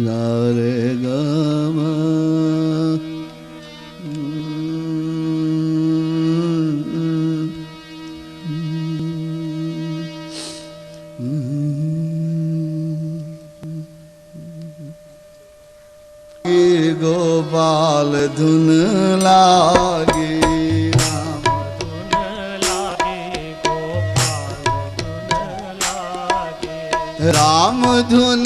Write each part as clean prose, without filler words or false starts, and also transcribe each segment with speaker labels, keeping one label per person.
Speaker 1: रे ग म गोपाल धुन लागे राम धुन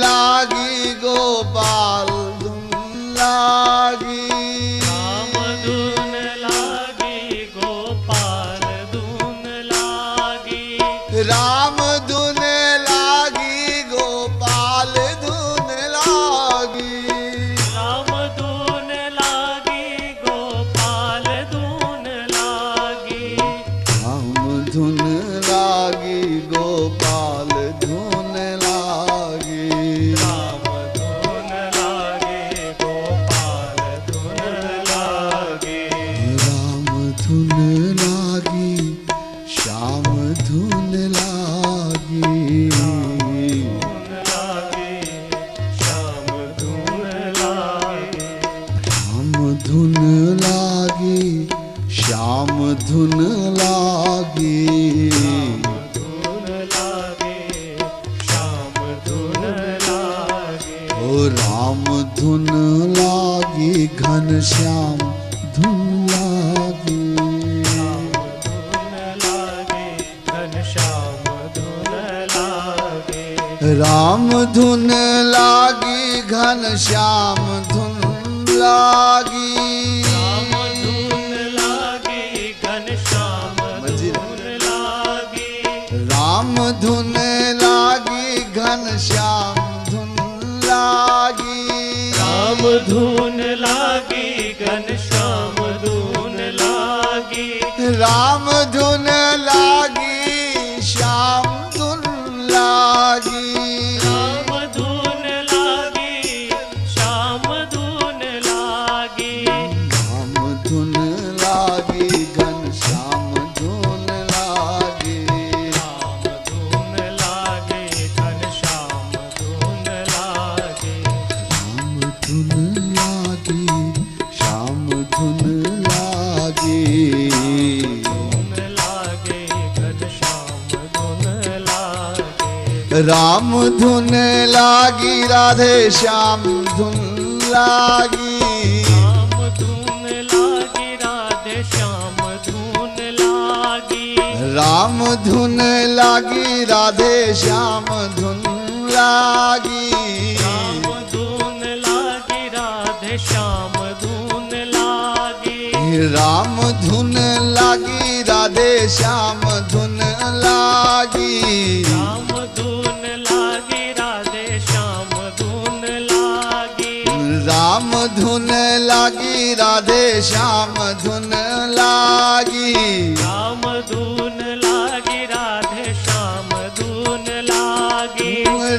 Speaker 1: लागी गोपाल धुन लागी
Speaker 2: राम धुन लागी गोपाल धुन लागी
Speaker 1: राम धुन लागी गोपाल धुन लागी
Speaker 2: राम धुन लागी गोपाल धुन लागी
Speaker 1: राम धुन लागी गोपाल धुन लागी
Speaker 2: राम धुन लागी गोपाल धुन लागी
Speaker 1: राम धुन लागी श्याम धुन लागी
Speaker 2: धुन लागी श्याम धुन लागी
Speaker 1: राम धुन लागी श्याम धुन लागी
Speaker 2: धुन लागी श्याम धुन लागी
Speaker 1: ओ राम धुन लागी घन श्याम धुन लागी
Speaker 2: धुन लागी घनश्याम धुन लागी
Speaker 1: राम धुन लागी घन श्याम धुन लागी
Speaker 2: राम धुन लागी घनश्याम धुन लागी
Speaker 1: राम धुन लागी घन श्याम धुन लागी
Speaker 2: राम धुन लागी घनश्याम धुन लागी
Speaker 1: राम धुन लागी श्याम धुन लागी
Speaker 2: राम धुन लागी श्याम धुन लागी
Speaker 1: राम धुन लागी घन श्याम धुन लागी
Speaker 2: राम धुन लागी घनश्याम धुन लागी
Speaker 1: राम धुन लागी श्याम धुन लागी
Speaker 2: धुन लागे घनश्याम धुन लागे
Speaker 1: राम धुन लागी राधे श्याम धुन लागी
Speaker 2: राम धुन लागी राधे श्याम धुन लागी
Speaker 1: राम धुन लागी राधे श्याम धुन लागी
Speaker 2: राम धुन लागी राधे श्याम धुन लागी
Speaker 1: राम धुन लागी राधे श्याम धुन लागी
Speaker 2: राम धुन लागी राधे श्याम धुन लागी
Speaker 1: राम धुन लागी राधे श्याम धुन लागी
Speaker 2: राम धुन लागी राधे श्याम धुन लागी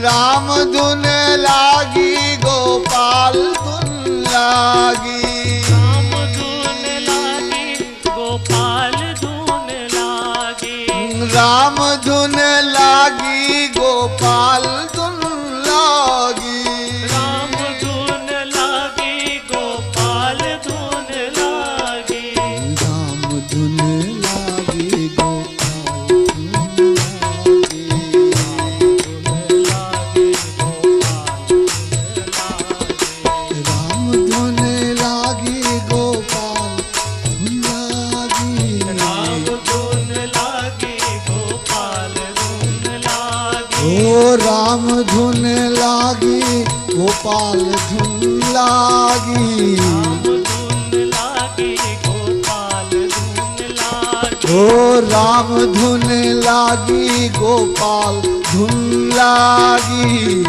Speaker 1: राम धुन लागी गोपाल धुन लागी
Speaker 2: राम धुन लागी गोपाल धुन लागी
Speaker 1: राम धुन लागी गोपाल धुन लागी
Speaker 2: राम धुन लागी गोपाल धुन लागी
Speaker 1: राम धुन लागी गोपाल धुन लागी राम धुन लागी गोपाल धुन लागी ओ राम धुन लागी गोपाल धुन लागी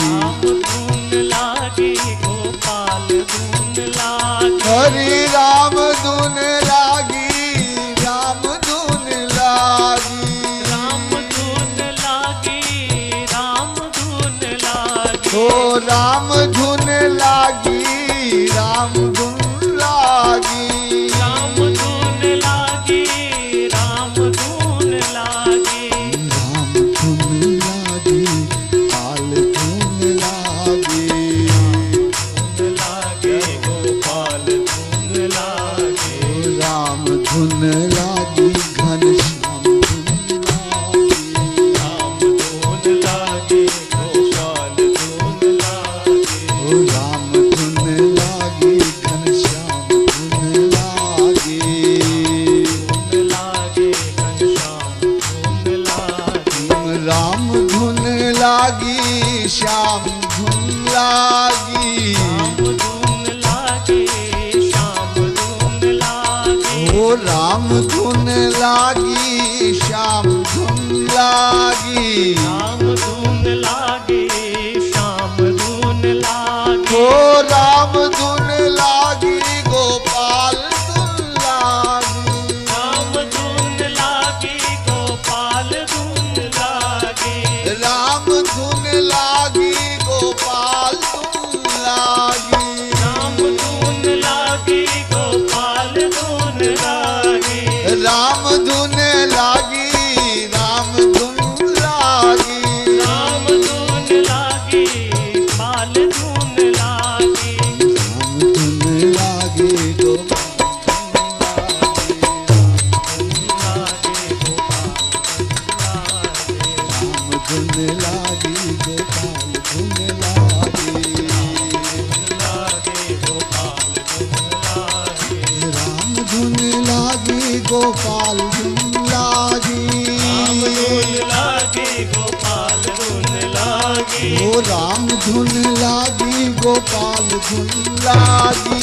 Speaker 1: हरि राम धुन लागी राम धुन लागी ओ राम धुन लागी राम धुन लागी राम धुन लागी पाल धुन लागी राम धुन लागी घनश्याम धुन लागी,
Speaker 2: धुन लागे घनश्याम धुन लागे,
Speaker 1: राम धुन लागी श्याम धुन लागी,
Speaker 2: राम धुन लागे श्याम धुन लागे,
Speaker 1: ओ राम धुन लागी श्याम धुन लागी,
Speaker 2: राम धुन लागे श्याम धुन लागे,
Speaker 1: ओ राम धुन लागी गोपाल धुन लागी,
Speaker 2: राम धुन लागे गोपाल धुन लागे,
Speaker 1: राम धुन लागी गोपाल धुन लागी,
Speaker 2: राम धुन लागे गोपाल धुन लागे,
Speaker 1: राम धुन लागी राम धुन लागी,
Speaker 2: राम धुन लागे बाल धुन लागे,
Speaker 1: राम धुन लागी गोपाल धुन लागी, राम धुन लागी गोपाल धुन लागी,
Speaker 2: राम धुन लागे गोपाल धुन लागे,
Speaker 1: ओ राम धुन लागी गोपाल धुन लागी,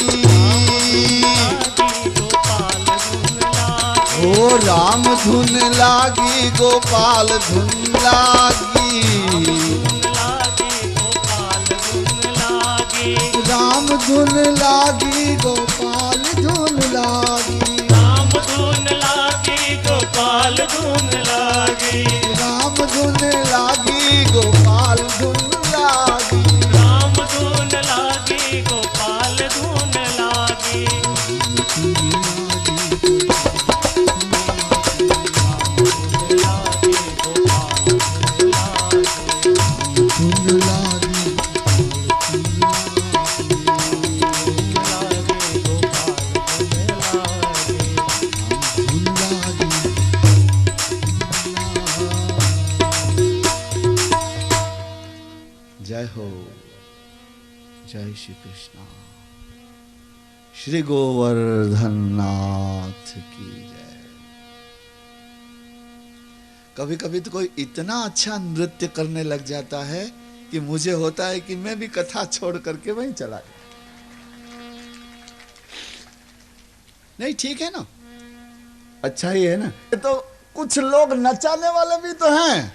Speaker 2: गोपाल धुन लागे,
Speaker 1: ओ राम धुन लागी गोपाल धुन लागी, राम धुन लागी गोपाल धुन लागी,
Speaker 2: राम धुन लागे गोपाल धुन लागे,
Speaker 1: राम धुन लागी गोपाल धुन लागी,
Speaker 2: राम धुन लागे गोपाल धुन लागे,
Speaker 1: धुन लागी धुन लागी, जय हो, जय श्री कृष्णा, श्री गोवर्धन नाथ की जय। कभी कभी तो कोई इतना अच्छा नृत्य करने लग जाता है कि मुझे होता है कि मैं भी कथा छोड़ करके वहीं चला जाऊं। नहीं ठीक है ना, अच्छा ही है ना। तो कुछ लोग नचाने वाले भी तो हैं,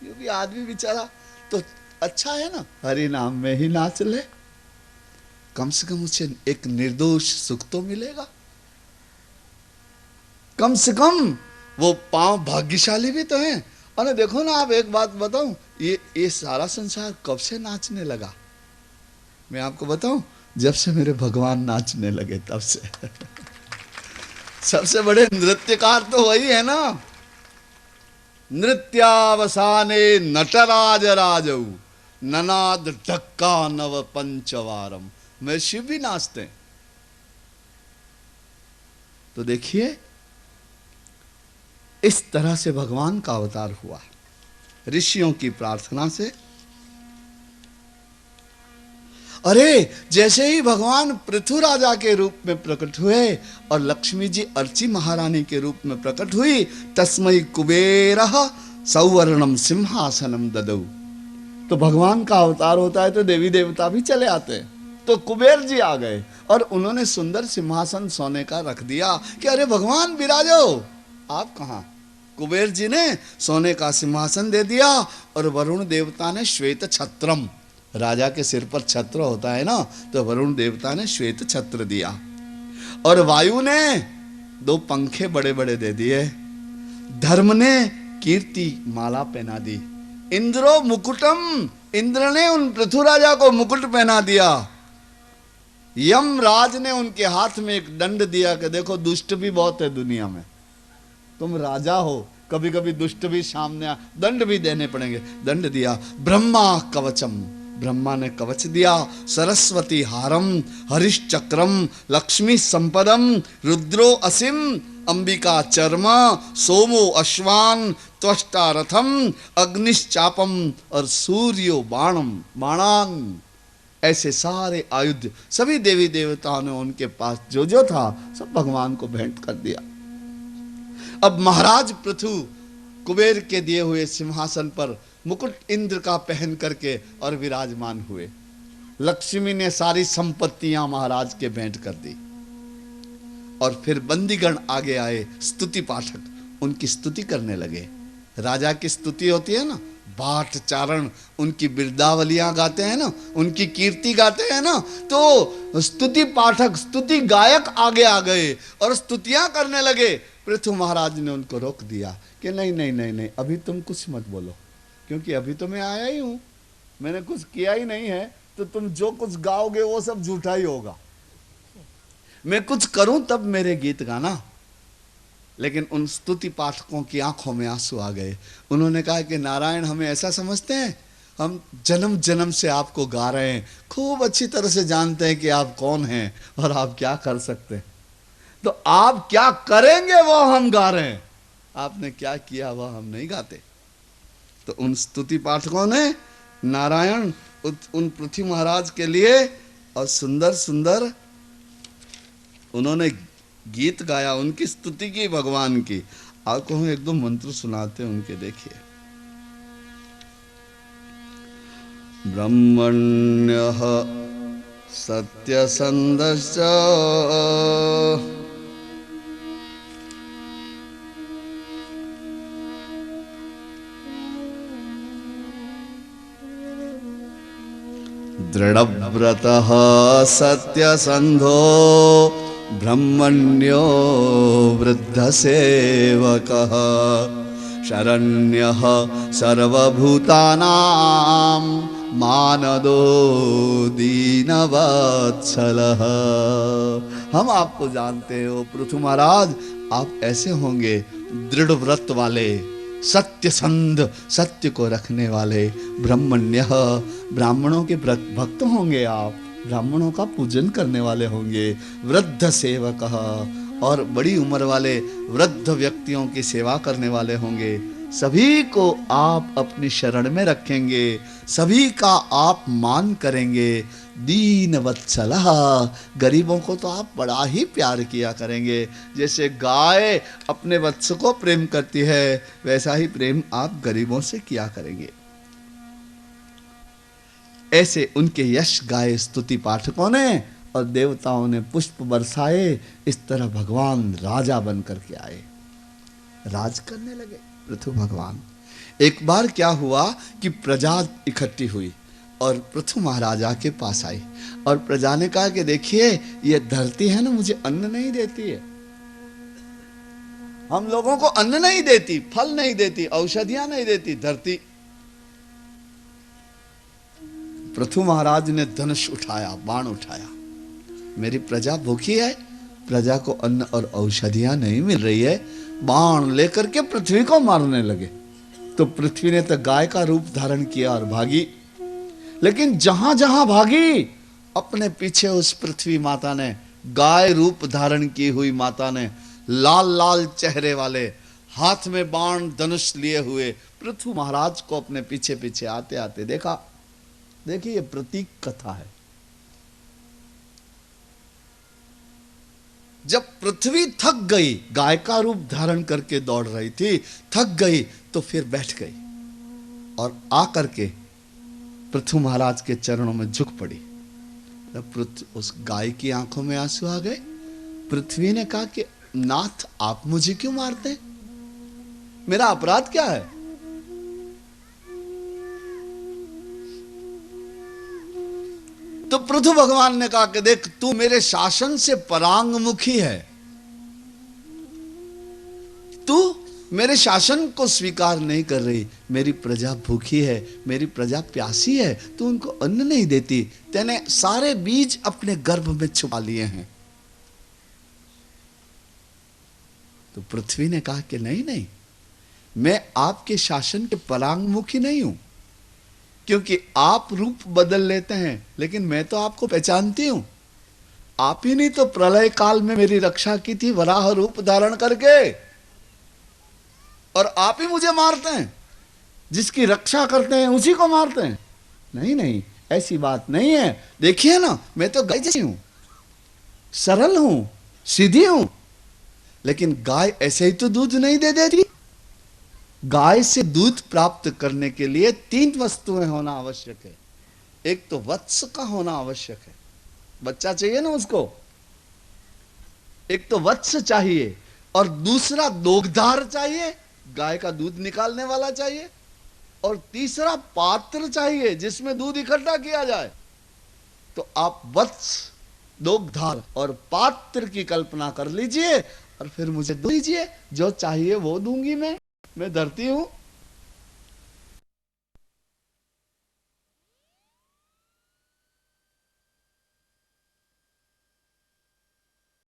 Speaker 1: ये भी आदमी बेचारा तो अच्छा है ना, हरि नाम में ही नाच ले, कम से कम उसे एक निर्दोष सुख तो मिलेगा, कम से कम वो पांव भाग्यशाली भी तो हैं। और देखो ना, आप एक बात बताऊं, ये सारा संसार कब से नाचने लगा, मैं आपको बताऊं, जब से मेरे भगवान नाचने लगे तब से। सबसे बड़े नृत्यकार तो वही है ना, नृत्यावसाने नटराज राजऊ ननाद ढक्का नव पंचवारम, मैं शिव भी नाचते हैं। तो देखिए इस तरह से भगवान का अवतार हुआ, ऋषियों की प्रार्थना से। अरे जैसे ही भगवान पृथु राजा के रूप में प्रकट हुए और लक्ष्मी जी अर्ची महारानी के रूप में प्रकट हुई, तस्मै कुबेरः सौवर्णम सिंहासनम ददौ। तो भगवान का अवतार होता है तो देवी देवता भी चले आते हैं। तो कुबेर जी आ गए और उन्होंने सुंदर सिंहासन सोने का रख दिया कि अरे भगवान विराजो, आप कहाँ। कुबेर जी ने सोने का सिंहासन दे दिया और वरुण देवता ने श्वेत छत्रम, राजा के सिर पर छत्र होता है ना, तो वरुण देवता ने श्वेत छत्र दिया। और वायु ने 2 पंखे बड़े बड़े दे दिए, धर्म ने कीर्ति माला पहना दी, इंद्रो मुकुटम, इंद्र ने उन पृथु राजा को मुकुट पहना दिया, यमराज ने उनके हाथ में एक दंड दिया कि देखो दुष्ट भी बहुत है दुनिया में, तुम राजा हो, कभी कभी दुष्ट भी सामने दंड भी देने पड़ेंगे, दंड दिया। ब्रह्मा कवचम, ब्रह्मा ने कवच दिया, सरस्वती हारम, हरिश चक्रम, लक्ष्मी संपदम, रुद्रो असिम, अंबिका चर्म, सोमो अश्वान, त्वष्टा रथम, अग्निश्चापम और सूर्यो बाणम, बाणान। ऐसे सारे आयुध सभी देवी देवताओं ने उनके पास जो जो था सब भगवान को भेंट कर दिया। अब महाराज पृथु कुबेर के दिए हुए सिंहासन पर मुकुट इंद्र का पहन करके और विराजमान हुए। लक्ष्मी ने सारी संपत्तियां महाराज के भेंट कर दी और फिर बंदीगण आगे आए, स्तुति पाठक उनकी स्तुति करने लगे। राजा की स्तुति होती है ना, बाट चारण उनकी बिरदावलियां गाते हैं ना, उनकी कीर्ति गाते हैं ना, तो स्तुति पाठक स्तुति गायक आगे आ गए और स्तुतियां करने लगे। पृथु महाराज ने उनको रोक दिया कि नहीं नहीं नहीं नहीं, अभी तुम कुछ मत बोलो, क्योंकि अभी तो मैं आया ही हूं, मैंने कुछ किया ही नहीं है, तो तुम जो कुछ गाओगे वो सब झूठा ही होगा। मैं कुछ करूं तब मेरे गीत गाना। लेकिन उन स्तुति पाठकों की आंखों में आंसू आ गए। उन्होंने कहा कि नारायण हमें ऐसा समझते हैं, हम जन्म जन्म से आपको गा रहे हैं, खूब अच्छी तरह से जानते हैं कि आप कौन हैं और आप क्या कर सकते हैं, तो आप क्या करेंगे वो हम गा रहे हैं, आपने क्या किया वह हम नहीं गाते। तो उन स्तुति पाठकों ने नारायण उन पृथ्वी महाराज के लिए और सुंदर सुंदर उन्होंने गीत गाया, उनकी स्तुति की भगवान की। आपको हम एक दो मंत्र सुनाते हैं उनके, देखिए। ब्रह्मण्यः सत्यसंधश्च दृढ़व्रतः सत्यसंधो ब्रह्मण्यो वृद्धसेवकः शरण्यः सर्वभूतानां मानदो दीनवत्सलः। हम आपको जानते हो पृथु महाराज, आप ऐसे होंगे दृढ़ व्रत वाले, सत्य संध, सत्य को रखने वाले, ब्रह्मण्य ब्राह्मणों के भक्त होंगे आप, ब्राह्मणों का पूजन करने वाले होंगे, वृद्ध सेवक और बड़ी उम्र वाले वृद्ध व्यक्तियों की सेवा करने वाले होंगे। सभी को आप अपनी शरण में रखेंगे, सभी का आप मान करेंगे। दीन वत्सलः, गरीबों को तो आप बड़ा ही प्यार किया करेंगे। जैसे गाय अपने वत्स को प्रेम करती है, वैसा ही प्रेम आप गरीबों से किया करेंगे। ऐसे उनके यश गाए स्तुति पाठकों ने और देवताओं ने पुष्प बरसाए। इस तरह भगवान राजा बन करके आए, राज करने लगे पृथु भगवान। एक बार क्या हुआ कि प्रजा इकट्ठी हुई और पृथु महाराजा के पास आई और प्रजा ने कहा कि देखिए ये धरती है ना, मुझे अन्न नहीं देती है, हम लोगों को अन्न नहीं देती, फल नहीं देती, औषधियां नहीं देती धरती। पृथु महाराज ने धनुष उठाया, बाण उठाया, मेरी प्रजा भूखी है, प्रजा को अन्न और औषधियां नहीं मिल रही है, बाण लेकर के पृथ्वी को मारने लगे। तो पृथ्वी ने तो गाय का रूप धारण किया और भागी। लेकिन जहां जहां भागी, अपने पीछे उस पृथ्वी माता ने, गाय रूप धारण की हुई माता ने, लाल लाल चेहरे वाले, हाथ में बाण धनुष लिए हुए पृथु महाराज को अपने पीछे पीछे आते आते देखा। देखिए ये प्रतीक कथा है। जब पृथ्वी थक गई, गाय का रूप धारण करके दौड़ रही थी, थक गई तो फिर बैठ गई और आकर के पृथु महाराज के चरणों में झुक पड़ी। तब उस गाय की आंखों में आंसू आ गए। पृथ्वी ने कहा कि नाथ आप मुझे क्यों मारते हैं, मेरा अपराध क्या है? तो पृथु भगवान ने कहा कि देख तू मेरे शासन से परांगमुखी है, तू मेरे शासन को स्वीकार नहीं कर रही, मेरी प्रजा भूखी है, मेरी प्रजा प्यासी है, तू उनको अन्न नहीं देती, तेने सारे बीज अपने गर्भ में छुपा लिए हैं। तो पृथ्वी ने कहा कि नहीं नहीं, मैं आपके शासन के परांगमुखी नहीं हूं, क्योंकि आप रूप बदल लेते हैं, लेकिन मैं तो आपको पहचानती हूं। आप ही नहीं तो प्रलय काल में मेरी रक्षा की थी वराह रूप धारण करके, और आप ही मुझे मारते हैं। जिसकी रक्षा करते हैं उसी को मारते हैं। नहीं नहीं, ऐसी बात नहीं है। देखिए ना, मैं तो गाय जैसी हूं, सरल हूं, सीधी हूं, लेकिन गाय ऐसे ही तो दूध नहीं दे देती। गाय से दूध प्राप्त करने के लिए 3 वस्तुएं होना आवश्यक है। एक तो वत्स का होना आवश्यक है, बच्चा चाहिए ना उसको, एक तो वत्स चाहिए, और दूसरा दोग्धार चाहिए, गाय का दूध निकालने वाला चाहिए, और तीसरा पात्र चाहिए जिसमें दूध इकट्ठा किया जाए। तो आप वत्स, दोग्धार और पात्र की कल्पना कर लीजिए, और फिर मुझे दीजिए, जो चाहिए वो दूंगी। मैं धरती हूं।